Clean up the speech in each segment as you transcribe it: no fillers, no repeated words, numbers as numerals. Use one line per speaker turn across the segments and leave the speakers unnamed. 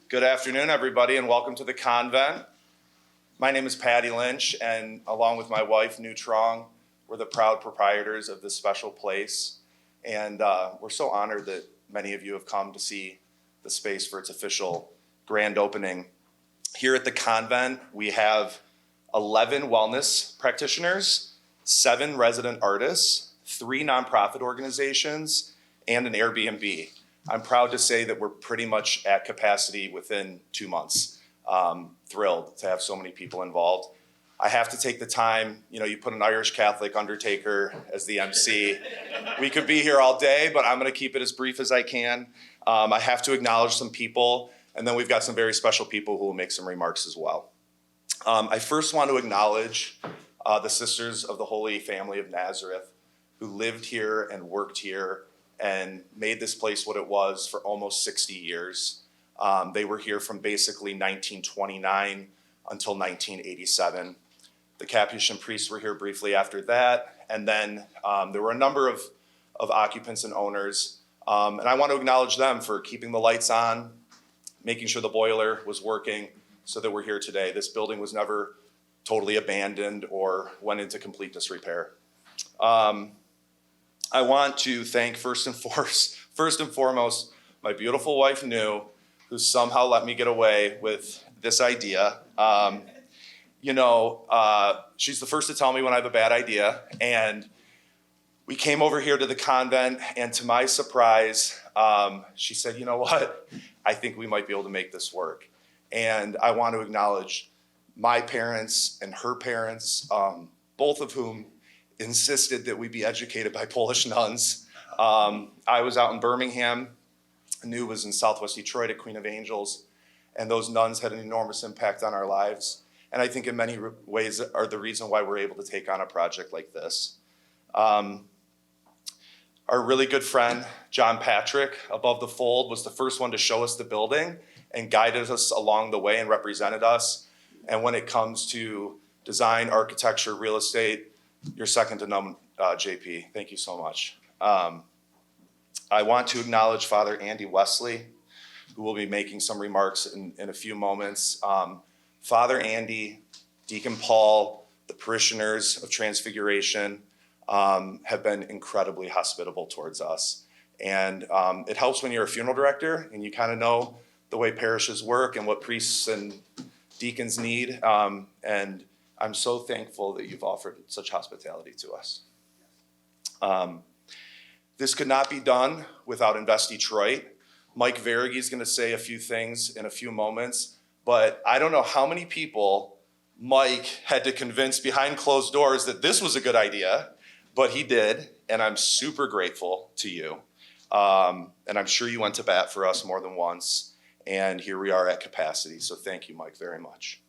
Good afternoon, everybody, and welcome to the convent. My name is Paddy Lynch, and along with my wife, Nu Trong, we're the proud proprietors of this special place. And we're so honored that many of you have come to see the space for its official grand opening. Here at the convent, we have 11 wellness practitioners, 7 resident artists, 3 nonprofit organizations, and an Airbnb. I'm proud to say that we're pretty much at capacity within 2 months. Thrilled to have so many people involved. I have to take the time, you put an Irish Catholic undertaker as the MC. We could be here all day, but I'm gonna keep it as brief as I can. I have to acknowledge some people, and then we've got some very special people who will make some remarks as well. I first want to acknowledge the Sisters of the Holy Family of Nazareth who lived here and worked here and made this place what it was for almost 60 years. They were here from basically 1929 until 1987. The Capuchin priests were here briefly after that, and then there were a number of occupants and owners, and I want to acknowledge them for keeping the lights on, making sure the boiler was working so that we're here today. This building was never totally abandoned or went into complete disrepair. I want to thank first and foremost my beautiful wife, Nu, who somehow let me get away with this idea. She's the first to tell me when I have a bad idea. And we came over here to the convent, and to my surprise, she said, you know what? I think we might be able to make this work. And I want to acknowledge my parents and her parents, both of whom insisted that we be educated by Polish nuns. I was out in Birmingham. Nu was in Southwest Detroit at Queen of Angels, and those nuns had an enormous impact on our lives. And I think in many ways are the reason why we're able to take on a project like this. Our really good friend, John Patrick, above the fold, was the first one to show us the building and guided us along the way and represented us. And when it comes to design, architecture, real estate, you're second to none, JP. Thank you so much. I want to acknowledge Father Andy Wesley, who will be making some remarks in a few moments. Father Andy, Deacon Paul, the parishioners of Transfiguration have been incredibly hospitable towards us. And it helps when you're a funeral director and you kind of know the way parishes work and what priests and deacons need. And I'm so thankful that you've offered such hospitality to us. This could not be done without Invest Detroit. Mike Verigi is going to say a few things in a few moments, but I don't know how many people Mike had to convince behind closed doors that this was a good idea, but he did, and I'm super grateful to you. And I'm sure you went to bat for us more than once, and here we are at capacity, so thank you, Mike, very much.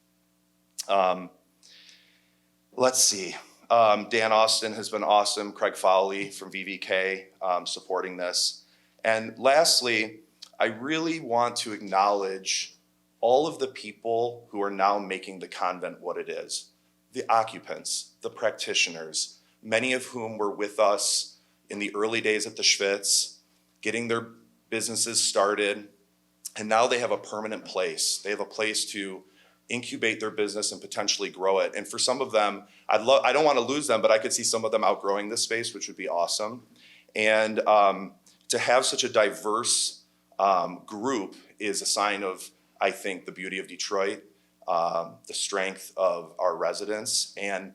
Let's see. Dan Austin has been awesome. Craig Fowley from VVK supporting this. And lastly, I really want to acknowledge all of the people who are now making the convent what it is. The occupants, the practitioners, many of whom were with us in the early days at the Schvitz, getting their businesses started, and now they have a permanent place. They have a place to incubate their business and potentially grow it. And for some of them, I don't want to lose them, but I could see some of them outgrowing this space, which would be awesome. And to have such a diverse group is a sign of, I think, the beauty of Detroit, the strength of our residents, and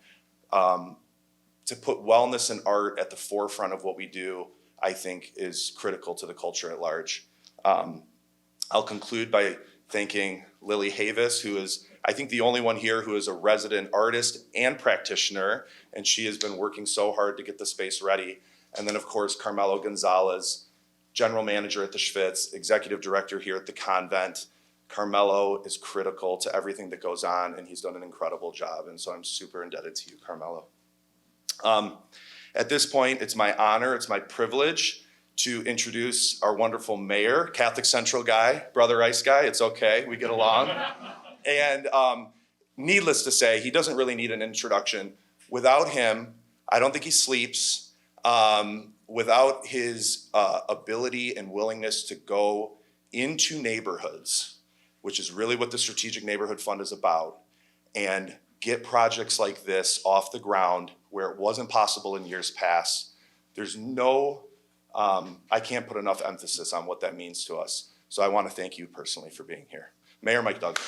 to put wellness and art at the forefront of what we do, I think is critical to the culture at large. I'll conclude by thanking Lily Havis, who is, I think, the only one here who is a resident artist and practitioner, and she has been working so hard to get the space ready. And then, of course, Carmelo Gonzalez, general manager at the Schvitz, executive director here at the convent. Carmelo is critical to everything that goes on, and he's done an incredible job, and so I'm super indebted to you, Carmelo. At this point, it's my honor, it's my privilege to introduce our wonderful mayor, Catholic Central guy, Brother Ice Guy. It's okay, we get along. And needless to say, he doesn't really need an introduction. Without him, I don't think he sleeps. Without his ability and willingness to go into neighborhoods which is really what the Strategic Neighborhood Fund is about, and get projects like this off the ground where it wasn't possible in years past. There's no, I can't put enough emphasis on what that means to us. So I want to thank you personally for being here. Mayor Mike Duggan.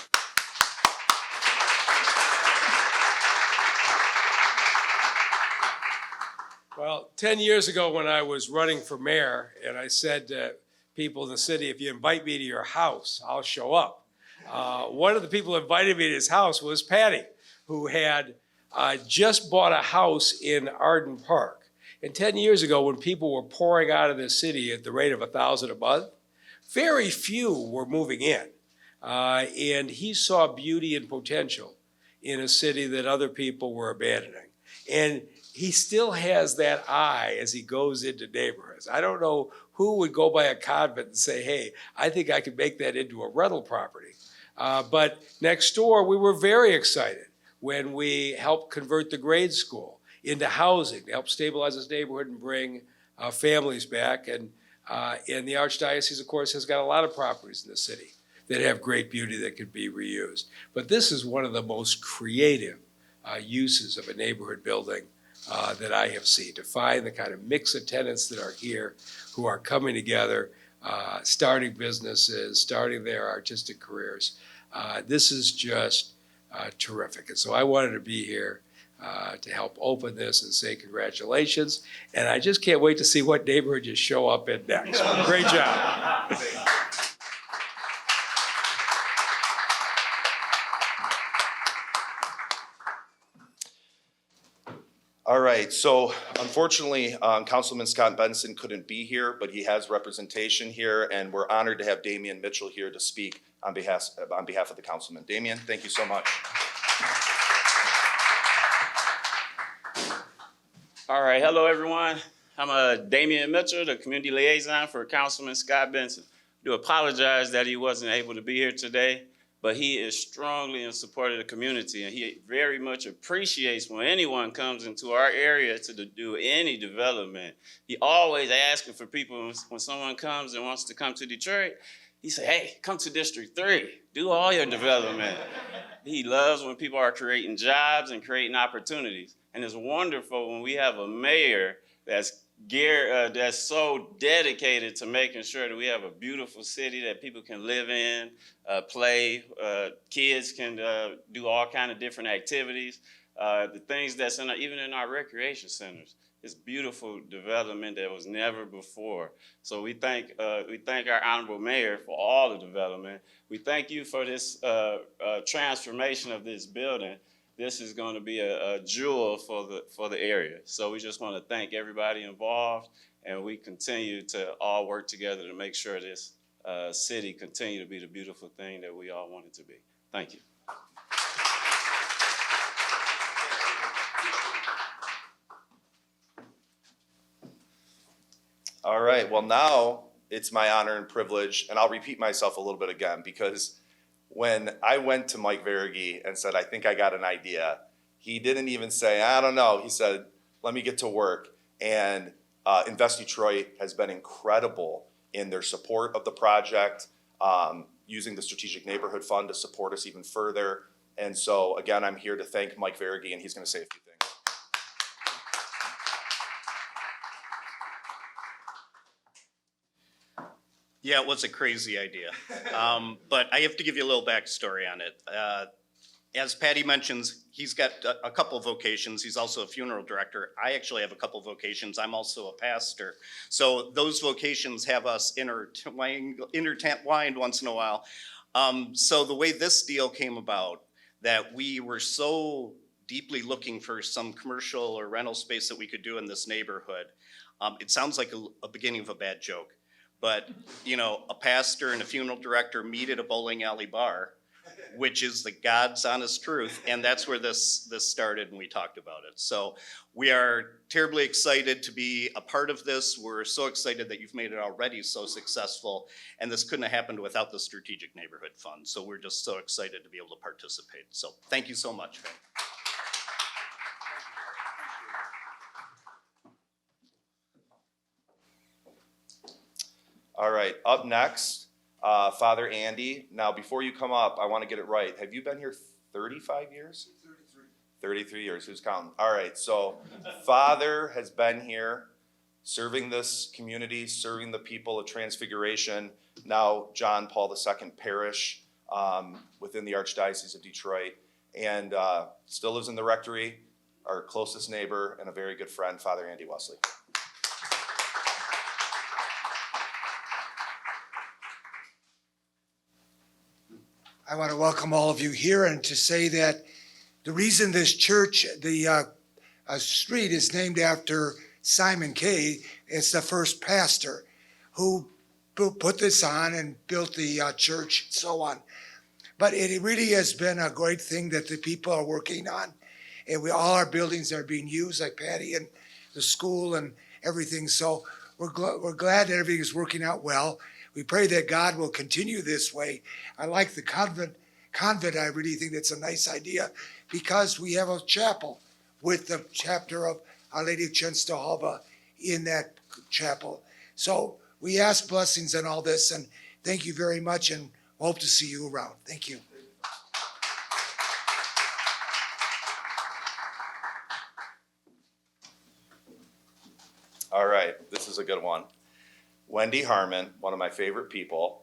Well, 10 years ago when I was running for mayor and I said to people in the city, if you invite me to your house, I'll show up. One of the people who invited me to his house was Paddy, who had just bought a house in Arden Park. And 10 years ago, when people were pouring out of the city at the rate of 1,000 a month, very few were moving in. And he saw beauty and potential in a city that other people were abandoning. And he still has that eye as he goes into neighborhoods. I don't know who would go by a convent and say, hey, I think I could make that into a rental property. But next door, we were very excited when we helped convert the grade school into housing to help stabilize this neighborhood and bring families back. And the Archdiocese, of course, has got a lot of properties in the city that have great beauty that could be reused. But this is one of the most creative uses of a neighborhood building that I have seen, to find the kind of mix of tenants that are here who are coming together, starting businesses, starting their artistic careers. This is just terrific. And so I wanted to be here to help open this and say congratulations. And I just can't wait to see what neighborhood you show up in next. Great job.
All right, so unfortunately, Councilman Scott Benson couldn't be here, but he has representation here, and we're honored to have Damian Mitchell here to speak on behalf of the councilman. Damian, thank you so much.
All right, hello everyone. I'm Damian Mitchell, the community liaison for Councilman Scott Benson. I do apologize that he wasn't able to be here today, but he is strongly in support of the community, and he very much appreciates when anyone comes into our area to do any development. He always asking for people when someone comes and wants to come to Detroit, he say, hey, come to District 3, do all your development. He loves when people are creating jobs and creating opportunities. And it's wonderful when we have a mayor that's so dedicated to making sure that we have a beautiful city that people can live in, play, kids can do all kind of different activities. The things that's even in our recreation centers. It's beautiful development that was never before. So we thank our honorable mayor for all the development. We thank you for this transformation of this building. This is going to be a jewel for the area. So we just want to thank everybody involved, and we continue to all work together to make sure this city continue to be the beautiful thing that we all want it to be. Thank you.
All right, well now it's my honor and privilege, and I'll repeat myself a little bit again, because when I went to Mike Verigi and said, I think I got an idea, he didn't even say, I don't know. He said, let me get to work. And Invest Detroit has been incredible in their support of the project, using the Strategic Neighborhood Fund to support us even further. And so again, I'm here to thank Mike Verigi, and he's gonna say a few things.
Yeah, it was a crazy idea, but I have to give you a little backstory on it. As Paddy mentions, he's got a couple vocations. He's also a funeral director. I actually have a couple vocations. I'm also a pastor. So those vocations have us intertwined once in a while. So the way this deal came about, that we were so deeply looking for some commercial or rental space that we could do in this neighborhood. It sounds like a beginning of a bad joke. But, you know, a pastor and a funeral director meet at a bowling alley bar, which is the God's honest truth. And that's where this started, and we talked about it. So we are terribly excited to be a part of this. We're so excited that you've made it already so successful. And this couldn't have happened without the Strategic Neighborhood Fund. So we're just so excited to be able to participate. So thank you so much.
All right, up next, Father Andy. Now, before you come up, I want to get it right. Have you been here 35 years? 33 years. Who's counting? All right. So Father has been here serving this community, serving the people of Transfiguration, now John Paul II Parish within the Archdiocese of Detroit, and still lives in the rectory, our closest neighbor and a very good friend, Father Andy Wesley.
I want to welcome all of you here and to say that the reason this church, the street is named after Simon Kay, it's the first pastor who put this on and built the church and so on. But it really has been a great thing that the people are working on. And all our buildings are being used, like Paddy and the school and everything. So we're glad that everything is working out well. We pray that God will continue this way. I like the convent. I really think that's a nice idea because we have a chapel with the chapter of Our Lady of Czestochowa in that chapel. So we ask blessings on all this, and thank you very much, and hope to see you around. Thank you.
All right, this is a good one. Wendy Harmon, one of my favorite people.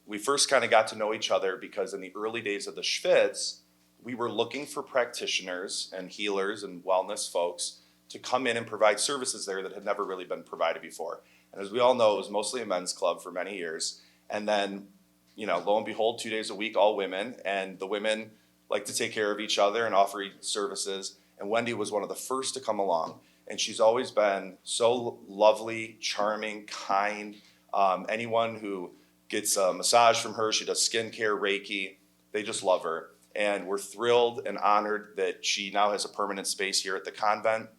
We first kind of got to know each other because in the early days of the Schvitz, we were looking for practitioners and healers and wellness folks to come in and provide services there that had never really been provided before. And as we all know, it was mostly a men's club for many years. And then, lo and behold, 2 days a week, all women. And the women like to take care of each other and offer services. And Wendy was one of the first to come along. And she's always been so lovely, charming, kind. Anyone who gets a massage from her, she does skincare, Reiki, they just love her. And we're thrilled and honored that she now has a permanent space here at the convent,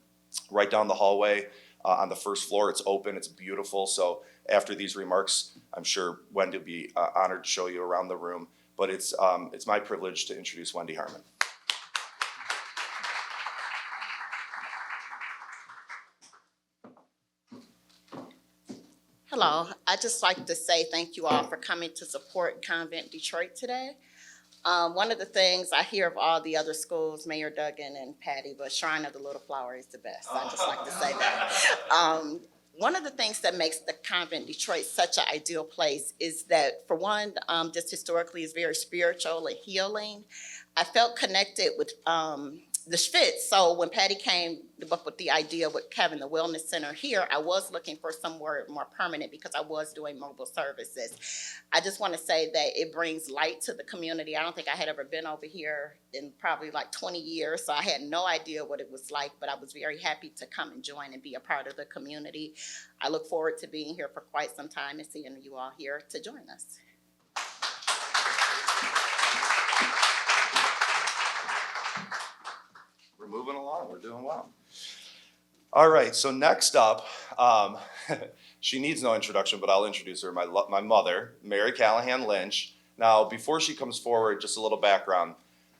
right down the hallway on the first floor. It's open, it's beautiful. So after these remarks, I'm sure Wendy will be honored to show you around the room. But it's my privilege to introduce Wendy Harmon.
Hello, I'd just like to say thank you all for coming to support Convent Detroit today. One of the things I hear of all the other schools, Mayor Duggan and Paddy, but Shrine of the Little Flower is the best. I just like to say that. One of the things that makes the Convent Detroit such an ideal place is that, for one, just historically is very spiritual and healing. I felt connected with the Schvitz. So when Paddy came up with the idea with having the wellness center here, I was looking for somewhere more permanent because I was doing mobile services. I just want to say that it brings light to the community. I don't think I had ever been over here in probably like 20 years, so I had no idea what it was like, but I was very happy to come and join and be a part of the community. I look forward to being here for quite some time and seeing you all here to join us.
We're moving along, we're doing well. All right, so next up, she needs no introduction, but I'll introduce her, my mother, Mary Callahan Lynch. Now, before she comes forward, just a little background.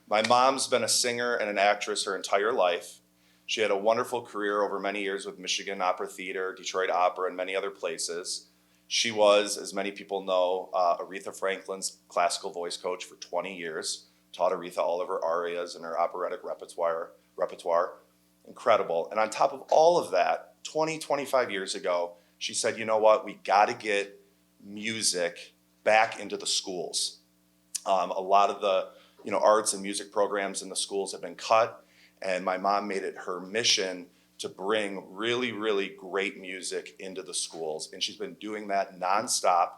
My mom's been a singer and an actress her entire life. She had a wonderful career over many years with Michigan Opera Theater, Detroit Opera, and many other places. She was, as many people know, Aretha Franklin's classical voice coach for 20 years, taught Aretha all of her arias and her operatic repertoire. Incredible. And on top of all of that, 25 years ago, she said, you know what, we got to get music back into the schools. A lot of the arts and music programs in the schools have been cut, and my mom made it her mission to bring really, really great music into the schools. And she's been doing that nonstop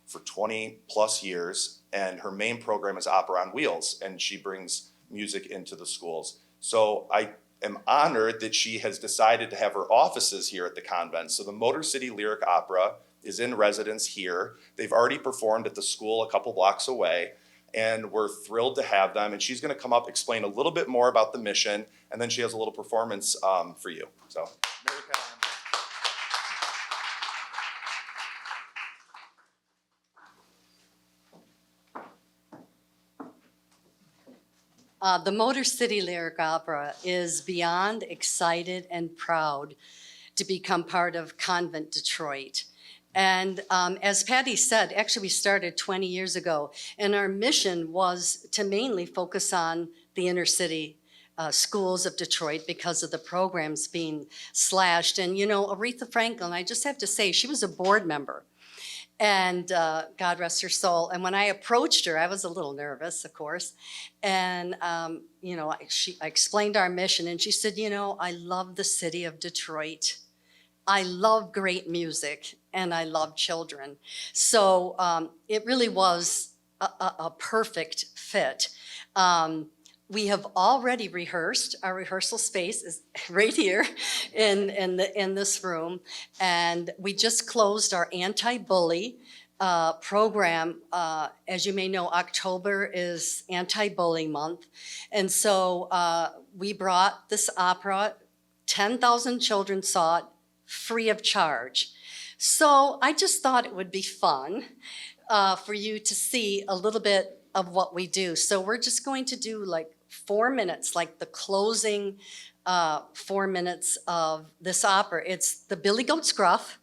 for 20 plus years, and her main program is Opera on Wheels, and she brings music into the schools. So I am honored that she has decided to have her offices here at the convent. So the Motor City Lyric Opera is in residence here. They've already performed at the school a couple blocks away, and we're thrilled to have them. And she's gonna come up, explain a little bit more about the mission, and then she has a little performance for you. So, Mary Callahan.
The Motor City Lyric Opera is beyond excited and proud to become part of Convent Detroit. And as Patty said, actually we started 20 years ago, and our mission was to mainly focus on the inner city schools of Detroit because of the programs being slashed. And you know, Aretha Franklin, I just have to say, she was a board member. And God rest her soul. And when I approached her, I was a little nervous, of course. And, you know, I explained our mission, and she said, you know, I love the city of Detroit. I love great music, and I love children. So it really was a perfect fit. We have already rehearsed. Our rehearsal space is right here in this room. And we just closed our anti-bully program. As you may know, October is anti-bully month. And so we brought this opera. 10,000 children saw it free of charge. So I just thought it would be fun for you to see a little bit of what we do. So we're just going to do like 4 minutes, like the closing 4 minutes of this opera. It's the Billy Goat Scruff.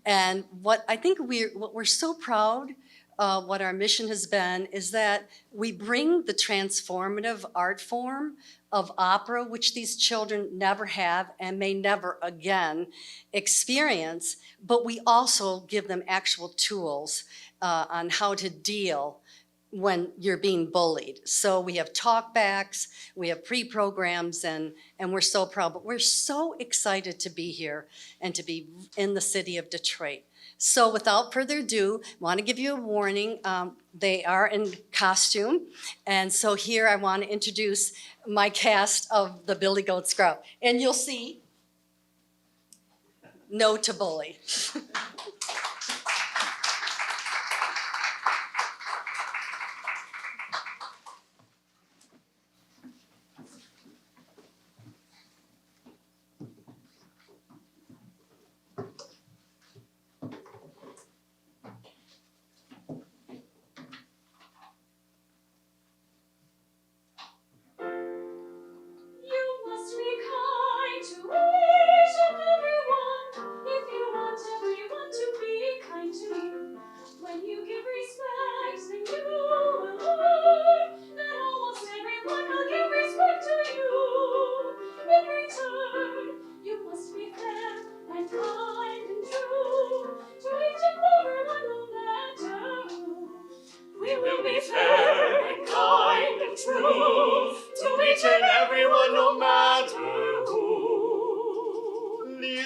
And what I think we're so proud, what our mission has been, is that we bring the transformative art form of opera, which these children never have and may never again experience, but we also give them actual tools on how to deal when you're being bullied. So we have talkbacks, we have pre-programs, and we're so proud, but we're so excited to be here and to be in the city of Detroit. So without further ado, I want to give you a warning. They are in costume, and so here I want to introduce my cast of the Billy Goat Scruff. And you'll see, no to bully.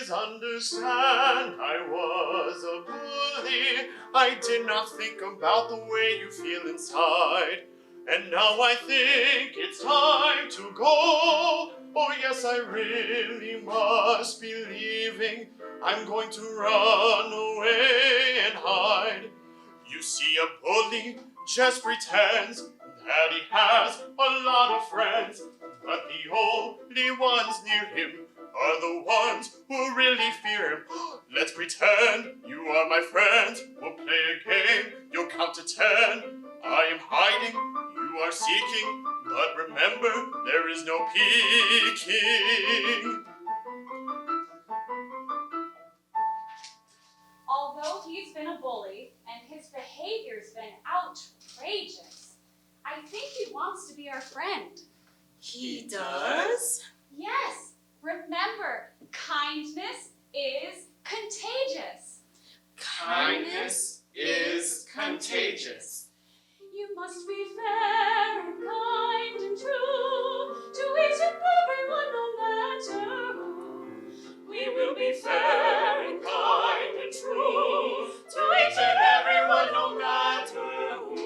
Understand, I was a bully. I did not think about the way you feel inside. And now I think it's time to go. Oh yes, I really must be leaving. I'm going to run away and hide. You see, a bully just pretends that he has a lot of friends, but the only ones near him are the ones who really fear him. Let's pretend you are my friend. We'll play a game. You'll count to 10. I am hiding. You are seeking. But remember, there is no peeking.
Although he's been a bully and his behavior's been outrageous, I think he wants to be our friend.
He does?
Yes. Remember, kindness is contagious.
Kindness is contagious.
You must be fair and kind and true to each and everyone, no matter who.
We will be fair and kind and true to each and everyone, no matter who.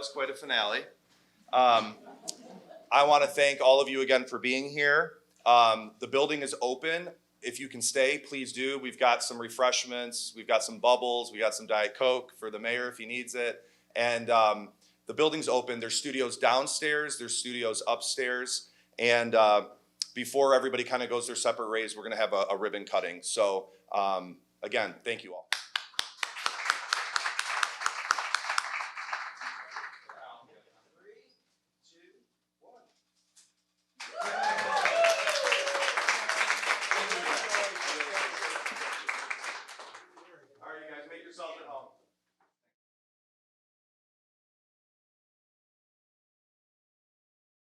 was quite a finale. I want to thank all of you again for being here. The building is open. If you can stay, please do. We've got some refreshments. We've got some bubbles. We got some Diet Coke for the mayor if he needs it. And the building's open. There's studios downstairs. There's studios upstairs. And before everybody kind of goes their separate ways, we're going to have a ribbon cutting. So again, thank you all.